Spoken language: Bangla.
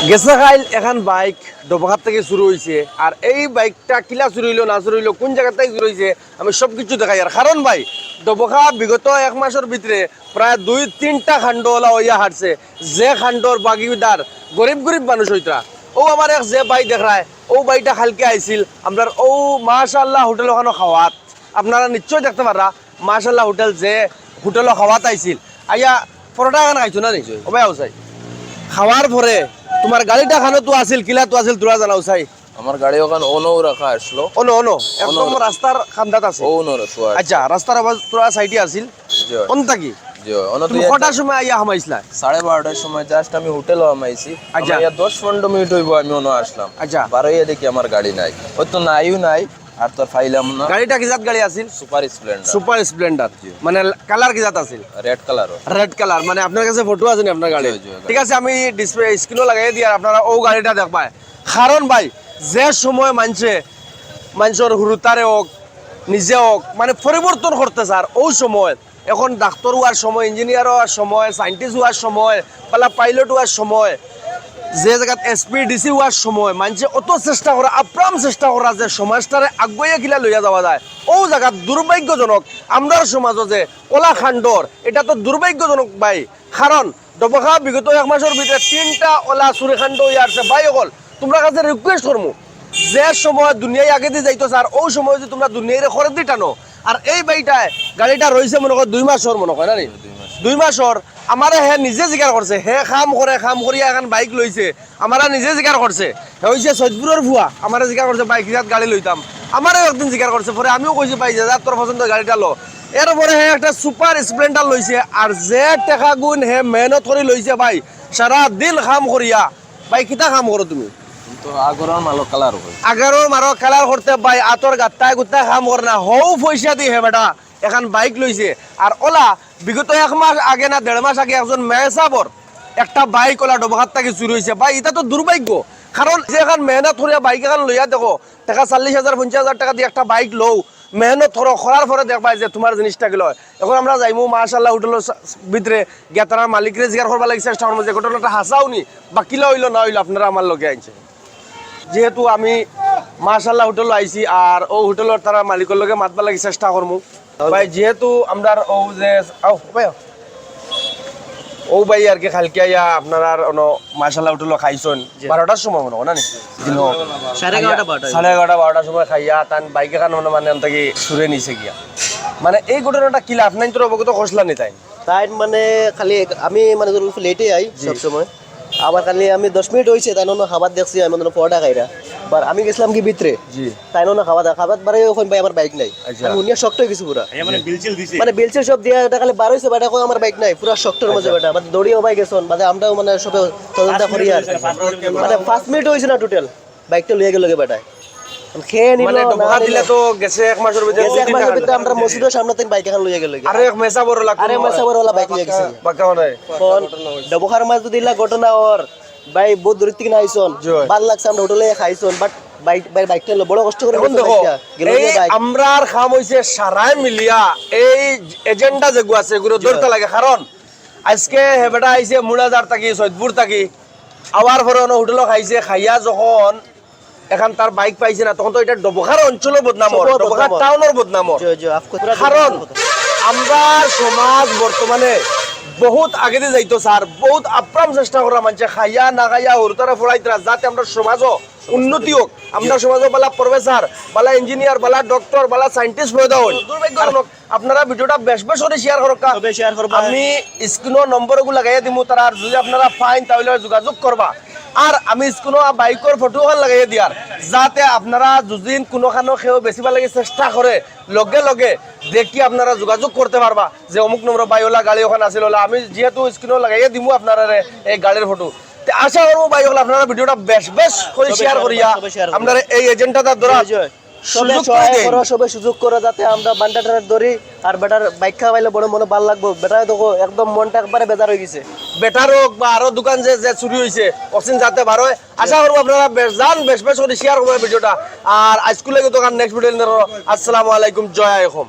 গেছে খাইল এখন বাইক ডবঘাট থেকে শুরু হয়েছে আর এই বাইকটা কিলা চুরি হইলো না চুরি হইলো কোন জায়গা থেকে চুরি হয়েছে আমি সব কিছু দেখাই আর কারণ ভাই ডবঘা বিগত এক মাসের ভিতরে প্রায় 2-3টা খান্ডওয়ালা হইয়া হাঁটছে যে খান্ডর বাগিদার গরিব গরিব মানুষ হইতরা ও আমার এক যে বাইক দেখায় ও বাইকটা খালকে আইছিল আপনার ও মাশাআল্লাহ হোটেল ওখানে খাওয়াত আপনারা নিশ্চয় দেখতে পারা মাশাআল্লাহ হোটেল যে হোটেল খাওয়াত আইছিল আইয়া পরোটা খান খাইছো না নিশ্চয় ও ভাই আউসাই খাওয়ার পরে তোমার গাড়িটা খানো তো আছিল কিলা তো আছিল তোরা জানাও চাই আমার গাড়ি ওখানে ওনো রাখা আসলো ওনো একদম রাস্তার খান্দাত আছে ওনো রাখা আচ্ছা রাস্তার আবার তোরা সাইডে আছিল কোনটা কি তুমি কটার সময় আইয়া হামাইছিলা 12:30টার সময় জাস্ট আমি হোটেলে হামাইছি আচ্ছা 10-15 মিনিট হইব আমি ওনো আসলাম আচ্ছা বারোইয়া দেখি আমার গাড়ি নাই ওই তো নাইও নাই আর তো ফাইলাম না গাড়িটা কি জাত গাড়ি আছিল সুপার স্প্লেন্ডার মানে কালার কি জাত আছিল রেড কালার মানে আপনার কাছে ফটো আছে নি আপনার গাড়ি ঠিক আছে আমি ডিসপ্লে স্ক্রিনও লাগাই দিই আর আপনারা ও গাড়িটা দেখবাই কারণ ভাই যে সময় মানুষের হুরুতারে হোক নিজে হোক মানে পরিবর্তন করতে স্যার ওই সময় এখন ডাক্তার হওয়ার সময় ইঞ্জিনিয়ার হওয়ার সময় সায়েন্টিস্ট হওয়ার সময় পালা পাইলট হওয়ার সময় যে জায়গাত এসপি ডিসি হওয়ার সময় মানুষে অত চেষ্টা করা আপ্রাম চেষ্টা করা যে সমাজটারে আগুয়ে কিলা লইয়া যাওয়া যায় ও জায়গাত দুর্ভাগ্যজনক আমরার সমাজও যে কলাখান্ডর এটা তো দুর্ভাগ্যজনক ভাই কারণ ডবখা বিগত এক মাসের ভিতরে 3টা ওলা চুরিখান্ড হয়ে আসছে ভাই অকল তোমরা কাছে রিকোয়েস্ট করবো যে সময় দুনিয়ায় আগে দিয়ে যাইতো স্যার ওই সময় যে তোমরা দুনিয়ায় খরচ দি টানো আর এই বাইটায় গাড়িটা রয়েছে মনে কর 2 মাসর মনে হয় না 2 মাসর আমারে হে নিজে জিকার করছে হে কাম করিয়া এখন বাইক লইছে আমারা নিজে জিকার করছে হে হইছে সৈদপুরের ভুয়া আমারে জিকার করছে বাইক হিসাব গাড়ি লইতাম আমারও একদিন জিকার করছে পরে আমিও কইছি ভাই যে তোর পছন্দ গাড়িটা লো এরপরে হে একটা সুপার স্প্লেন্ডার লইছে আর যে টাকা গুণ হে মেহনত করে লইছে ভাই সারা দিন কাম করিয়া ভাই কিতা কাম করো তুমি তো আগরর মালো কালার করতে ভাই আতর গাত্তায় গুত্তায় কাম করে না হও পয়সা দি হে বেটা এখন বাইক লইছে আর ওলা বিগত 1 মাস আগে না 1.5 মাস আগে একজন মেহসাবর একটা বাইক ওলা ডবঘাট থেকে চুরি হয়েছে ভাই এটা তো দুর্ভাগ্য কারণ যে এখন মেহনত করিয়া বাইক এখন লইয়া দেখো টাকা 40,000-50,000 টাকা দিয়ে একটা বাইক লও মেহনত করার পরে দেখবা যে তোমার জিনিসটা গেল এখন আমরা যাইমু মাশাআল্লাহ হোটেলের ভিতরে গেতারা মালিকরে জিজ্ঞাসা করবা লাগছে চেষ্টা করবো যে ঘটনাটা হাসাও নি বা কিলা হইলো না হইলো আপনারা আমার লগে আনছে যেহেতু আমি মাশাআল্লাহ হোটেল আইছি আর ও হোটেলের তারা মালিকের লগে মাতবা লাগি চেষ্টা করবো ভাই যেহেতু আমরা ও যে ও ভাই আর কি খালকে আইয়া আপনারা মাশাআল্লাহ হোটেল খাইছেন 12টার সময় মনে হয় না 11:30-12টার সময় খাইয়া তান বাইকে খান মানে তাকে সুরে নিছে গিয়া মানে এই ঘটনাটা কি লাভ নাই তোর অবগত খসলা নি তাই মানে খালি আমি মানে লেটে আই সব সময় আবার খালি আমি 10 মিনিট হইছে তাই না খাবার দেখছি আমি মনে পড়া খাইরা বার আমি গেছিলাম কি ভিতরে জি তাই না খাবার বারে ওখানে ভাই আমার বাইক নাই আমি উনিয়া শক্ত হয়ে গেছি পুরা মানে বিলচিল সব দিয়া এটা খালি 12 হইছে বাটা কো আমার বাইক নাই পুরা শক্তর মধ্যে বাটা মানে দড়িও ভাই গেছন মানে আমরাও মানে সবে তদন্ত করি আর মানে 5 মিনিট হইছে না টোটাল বাইকটা লইয়া গেল বাটায় খেয়ে নিল মানে ডবঘা দিলে তো গেছে 1 মাসের ভিতরে আমরা মসজিদের সামনে থেকে বাইক এখন লইয়া গেল আরে এক মেসাবর ওলা বাইক লইয়া গেছে বাকা মানে ডবখার মাঝ দিলা ঘটনা ওর ভাই বহুত দূর থেকে আইছন ভালো লাগছে আমরা হোটেলে খাইছন বাট বাইকটা বড় কষ্ট করে দেখো আমরার খাম হইছে সারাই মিলিয়া এই এজেন্ডা যেগু আছে এগুলো ধরতে লাগে কারণ আজকে হেবেটা আইছে মুড়াজার থাকি সৈদপুর থাকি আবার পরে হোটেলে খাইছে খাইয়া যখন এখন তার বাইক পাইছে না তখন তো এটা ডবখার অঞ্চলের বদনামর ডবখার টাউনের বদনামর কারণ আমরা সমাজ বর্তমানে বহুত আগে দিয়ে যাইতো স্যার বহুত আপ্রাম চেষ্টা করা মানুষে খাইয়া না খাইয়া হরতারা ফোড়াইতরা যাতে আমরা সমাজও উন্নতি হোক আমরা সমাজও বালা প্রফেসর বালা ইঞ্জিনিয়ার বালা ডক্টর বালা সায়েন্টিস্ট পয়দা হই আপনারা ভিডিওটা বেশ করে শেয়ার করুক আমি স্ক্রিনের নম্বরগুলো লাগাইয়া দিমু তারা যদি আপনারা ফাইন তাহলে যোগাযোগ করবা আর আমি কোনো বাইকের ফটো লাগাই দিয়ার যাতে আপনারা যদি কোনোখানো খেয়েও বেশিবা লাগে চেষ্টা করে লগে লগে দেখি আপনারা যোগাযোগ করতে পারবা যে অমুক নম্বর বাইওলা গাড়ি ওখানে আছিল আমি যেহেতু স্ক্রিনও লাগাইয়া দিমু আপনারা এই গাড়ির ফটো আশা করবো বাইওলা আপনারা ভিডিওটা বেশ করে শেয়ার করিয়া আপনারা এই এজেন্টটা ধরা সবাই সুযোগ করে যাতে আমরা বান্ডাটার ধরি আর বেটার বাইক খাওয়াইলে বড় মনে ভালো লাগবো বেটার দেখো একদম মনটা একবারে বেজার হয়ে গেছে বেটার হোক বা আরো দোকান যে চুরি হয়েছে অসিন যাতে বার হয় আশা করবো আপনারা বেশ করে শেয়ার করবো ভিডিওটা আর আজকুলে দোকান নেক্সট ভিডিও আসসালামু আলাইকুম জয় আইকুম।